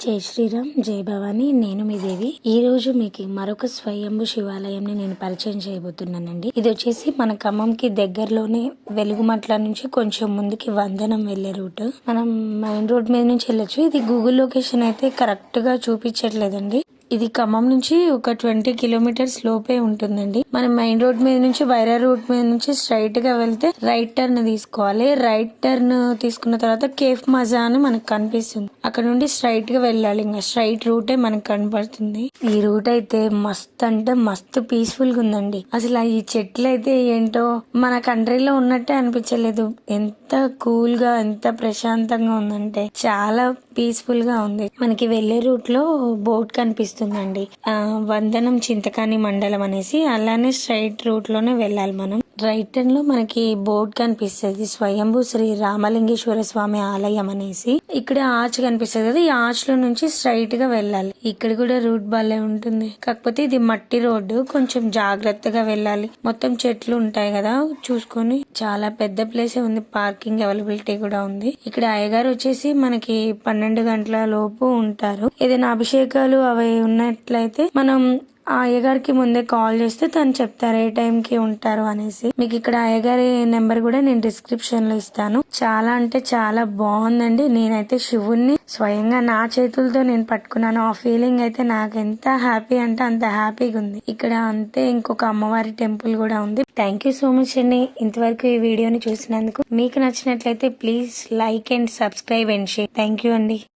జై శ్రీరామ్, జై భవాని. నేను మీ దేవి. ఈ రోజు మీకు మరొక స్వయంభు శివాలయం ని నేను పరిచయం చేయబోతున్నానండి. ఇది వచ్చేసి మన ఖమ్మంకి దగ్గరలోనే వెలుగుమట్ల నుంచి కొంచెం ముందుకి వందనం వెళ్లే రూట్. మనం మెయిన్ రోడ్ మీద నుంచి వెళ్ళొచ్చు. ఇది గూగుల్ లొకేషన్ అయితే కరెక్ట్ గా చూపించట్లేదండి. ఇది ఖమ్మం నుంచి ఒక 20 కిలోమీటర్స్ లోపే ఉంటుందండి. మనం మెయిన్ రోడ్ మీద నుంచి వైరా రూట్ మీద నుంచి స్ట్రైట్ గా వెళ్తే రైట్ టర్న్ తీసుకోవాలి. రైట్ టర్న్ తీసుకున్న తర్వాత కేఫ్ మజా అని మనకు కనిపిస్తుంది. అక్కడ నుండి స్ట్రైట్ గా వెళ్ళాలి. ఇంకా స్ట్రైట్ రూటే మనకు కనపడుతుంది. ఈ రూట్ అయితే మస్త్ అంటే మస్తు పీస్ఫుల్ గా ఉందండి. అసలు ఈ చెట్లు అయితే ఏంటో మన కంట్రీలో ఉన్నట్టే అనిపించలేదు. ఎంత కూల్ గా ఎంత ప్రశాంతంగా ఉందంటే చాలా పీస్ఫుల్ గా ఉంది. మనకి వెళ్లే రూట్ లో బోట్ కనిపిస్తుందండి. వందనం చింతకాని మండలం అనేసి. అలానే స్ట్రైట్ రూట్ లోనే వెళ్ళాలి మనం. రైట్ టర్న్ లో మనకి బోర్డ్ కనిపిస్తుంది. స్వయంభూ శ్రీ రామలింగేశ్వర స్వామి ఆలయం అనేసి. ఇక్కడ ఆర్చ్ కనిపిస్తుంది కదా, ఈ ఆర్చ్ లో నుంచి స్ట్రైట్ గా వెళ్ళాలి. ఇక్కడ కూడా రూట్ బాలే ఉంటుంది. కాకపోతే ఇది మట్టి రోడ్డు, కొంచెం జాగ్రత్తగా వెళ్ళాలి. మొత్తం చెట్లు ఉంటాయి కదా, చూసుకొని. చాలా పెద్ద ప్లేస్ ఉంది. పార్కింగ్ అవైలబిలిటీ కూడా ఉంది. ఇక్కడ అయ్యగారు వచ్చేసి మనకి 12 గంటల లోపు ఉంటారు. ఏదైనా అభిషేకాలు అవి ఉన్నట్లయితే మనం ఆ అయ్యగారికి ముందే కాల్ చేస్తే తను చెప్తారు ఏ టైం కి ఉంటారు అనేసి. మీకు ఇక్కడ అయ్యగారి నెంబర్ కూడా నేను డిస్క్రిప్షన్ లో ఇస్తాను. చాలా అంటే చాలా బాగుందండి. నేనైతే శివుణ్ణి స్వయంగా నా చేతులతో నేను పట్టుకున్నాను. ఆ ఫీలింగ్ అయితే నాకు ఎంత హ్యాపీ అంటే అంత హ్యాపీగా ఉంది. ఇక్కడ అంతే ఇంకొక అమ్మవారి టెంపుల్ కూడా ఉంది. థ్యాంక్ యూ సో మచ్ అండి ఇంతవరకు ఈ వీడియోని చూసినందుకు. మీకు నచ్చినట్లయితే please like and subscribe and share. Thank you అండి.